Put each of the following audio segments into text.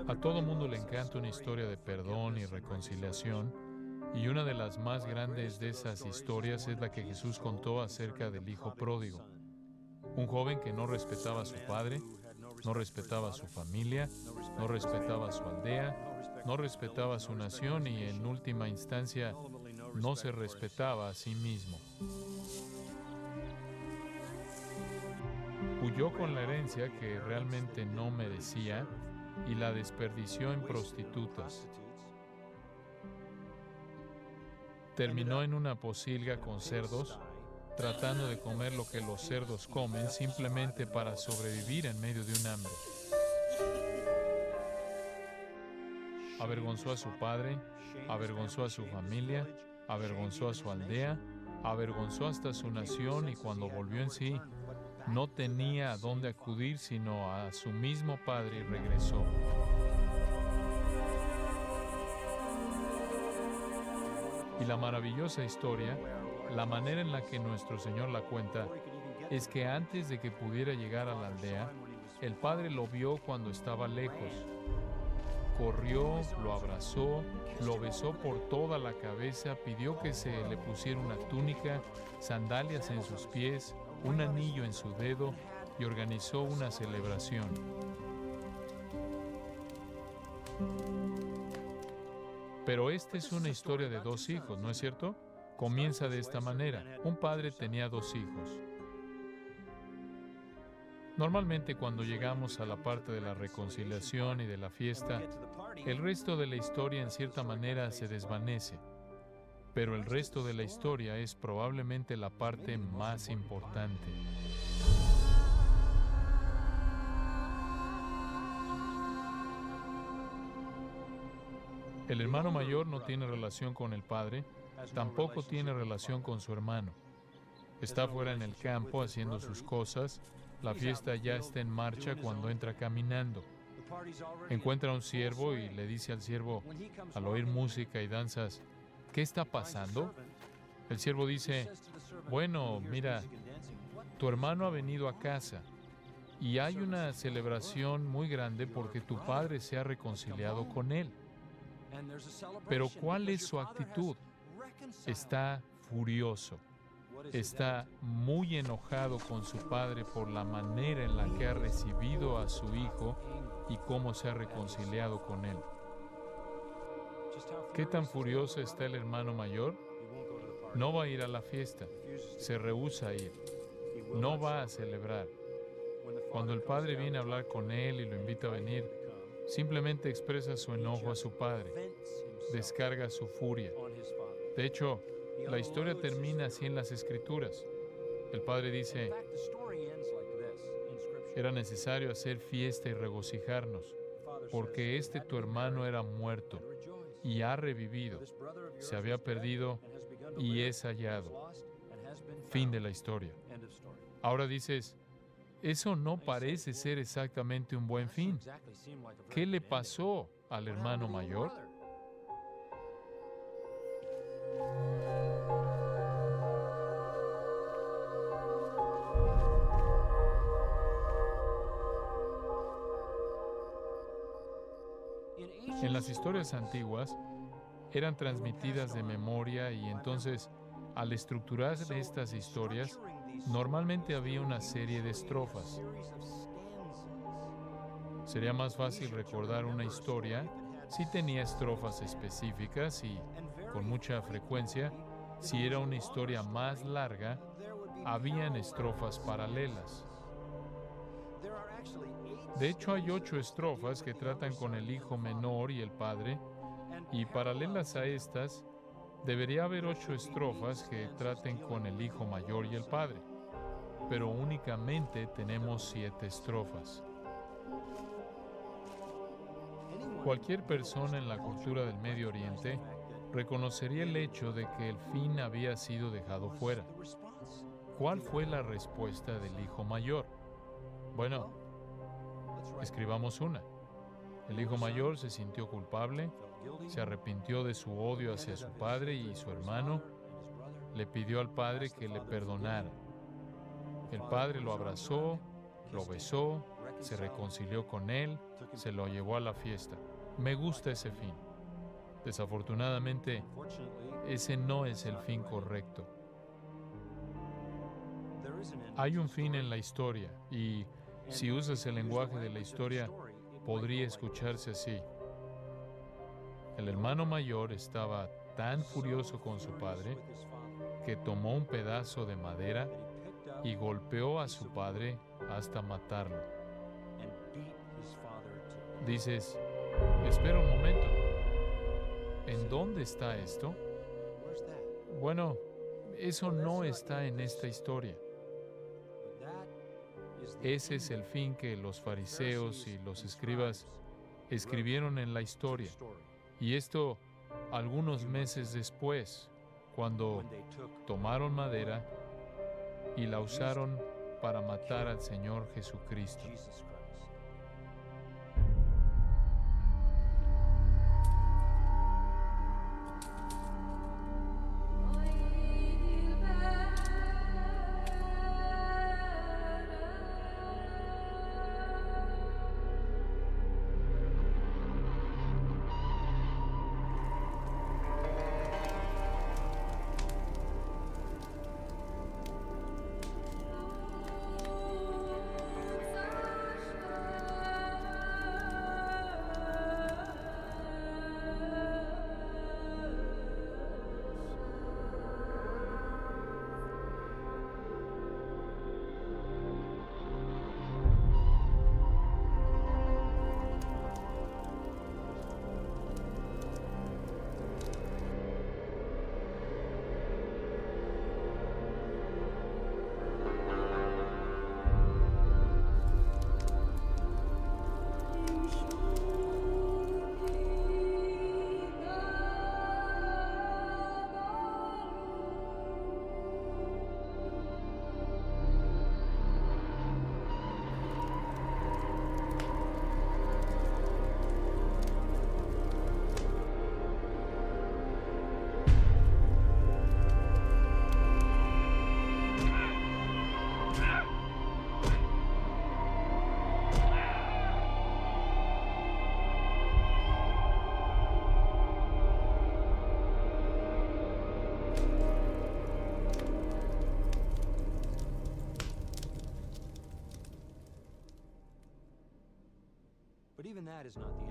A todo mundo le encanta una historia de perdón y reconciliación, y una de las más grandes de esas historias es la que Jesús contó acerca del hijo pródigo, un joven que no respetaba a su padre, no respetaba a su familia, no respetaba a su aldea, no respetaba a su nación y en última instancia no se respetaba a sí mismo. Huyó con la herencia que realmente no merecía y la desperdició en prostitutas. Terminó en una pocilga con cerdos, tratando de comer lo que los cerdos comen simplemente para sobrevivir en medio de un hambre. Avergonzó a su padre, avergonzó a su familia, avergonzó a su aldea, avergonzó hasta su nación y cuando volvió en sí, no tenía a dónde acudir sino a su mismo padre y regresó. Y la maravillosa historia, la manera en la que nuestro Señor la cuenta, es que antes de que pudiera llegar a la aldea, el padre lo vio cuando estaba lejos. Corrió, lo abrazó, lo besó por toda la cabeza, pidió que se le pusiera una túnica, sandalias en sus pies, un anillo en su dedo y organizó una celebración. Pero esta es una historia de dos hijos, ¿no es cierto? Comienza de esta manera. Un padre tenía dos hijos. Normalmente cuando llegamos a la parte de la reconciliación y de la fiesta, el resto de la historia en cierta manera se desvanece. Pero el resto de la historia es probablemente la parte más importante. El hermano mayor no tiene relación con el padre, tampoco tiene relación con su hermano. Está fuera en el campo haciendo sus cosas, la fiesta ya está en marcha cuando entra caminando. Encuentra a un siervo y le dice al siervo, al oír música y danzas, ¿qué está pasando? El siervo dice, bueno, mira, tu hermano ha venido a casa y hay una celebración muy grande porque tu padre se ha reconciliado con él. Pero ¿cuál es su actitud? Está furioso. Está muy enojado con su padre por la manera en la que ha recibido a su hijo y cómo se ha reconciliado con él. ¿Qué tan furioso está el hermano mayor? No va a ir a la fiesta, se rehúsa a ir, no va a celebrar. Cuando el padre viene a hablar con él y lo invita a venir, simplemente expresa su enojo a su padre, descarga su furia. De hecho, la historia termina así en las Escrituras. El padre dice, era necesario hacer fiesta y regocijarnos, porque este tu hermano era muerto y ha revivido, se había perdido y es hallado. Fin de la historia. Ahora dices, eso no parece ser exactamente un buen fin. ¿Qué le pasó al hermano mayor? En las historias antiguas eran transmitidas de memoria y entonces, al estructurar estas historias, normalmente había una serie de estrofas. Sería más fácil recordar una historia si tenía estrofas específicas y, con mucha frecuencia, si era una historia más larga, habían estrofas paralelas. De hecho, hay 8 estrofas que tratan con el hijo menor y el padre, y paralelas a estas, debería haber 8 estrofas que traten con el hijo mayor y el padre, pero únicamente tenemos 7 estrofas. Cualquier persona en la cultura del Medio Oriente reconocería el hecho de que el fin había sido dejado fuera. ¿Cuál fue la respuesta del hijo mayor? Bueno, escribamos una. El hijo mayor se sintió culpable, se arrepintió de su odio hacia su padre y su hermano, le pidió al padre que le perdonara. El padre lo abrazó, lo besó, se reconcilió con él, se lo llevó a la fiesta. Me gusta ese fin. Desafortunadamente, ese no es el fin correcto. Hay un fin en la historia y, si usas el lenguaje de la historia, podría escucharse así. El hermano mayor estaba tan furioso con su padre que tomó un pedazo de madera y golpeó a su padre hasta matarlo. Dices, espera un momento. ¿En dónde está esto? Bueno, eso no está en esta historia. Ese es el fin que los fariseos y los escribas escribieron en la historia. Y esto algunos meses después, cuando tomaron madera y la usaron para matar al Señor Jesucristo.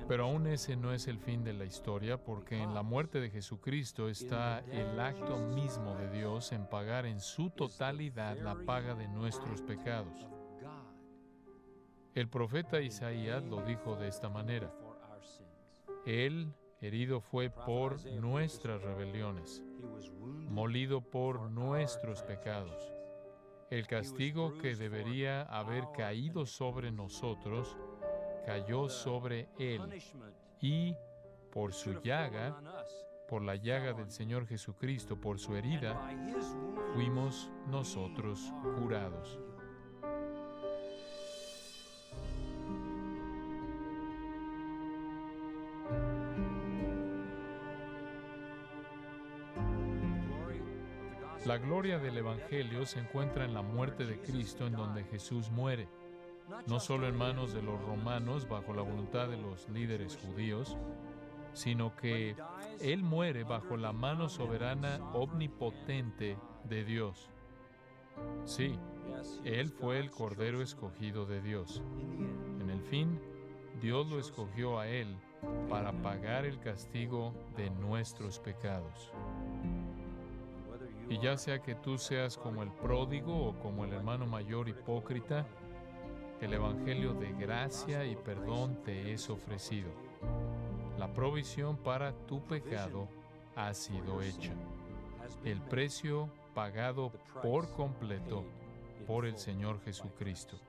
Pero aún ese no es el fin de la historia, porque en la muerte de Jesucristo está el acto mismo de Dios en pagar en su totalidad la paga de nuestros pecados. El profeta Isaías lo dijo de esta manera: Él herido fue por nuestras rebeliones, molido por nuestros pecados. El castigo que debería haber caído sobre nosotros cayó sobre Él, y por su llaga, por la llaga del Señor Jesucristo, por su herida, fuimos nosotros curados. La gloria del Evangelio se encuentra en la muerte de Cristo, en donde Jesús muere, no solo en manos de los romanos bajo la voluntad de los líderes judíos, sino que Él muere bajo la mano soberana omnipotente de Dios. Sí, Él fue el Cordero escogido de Dios. En el fin, Dios lo escogió a Él para pagar el castigo de nuestros pecados. Y ya sea que tú seas como el pródigo o como el hermano mayor hipócrita, que el Evangelio de gracia y perdón te es ofrecido. La provisión para tu pecado ha sido hecha. El precio pagado por completo por el Señor Jesucristo.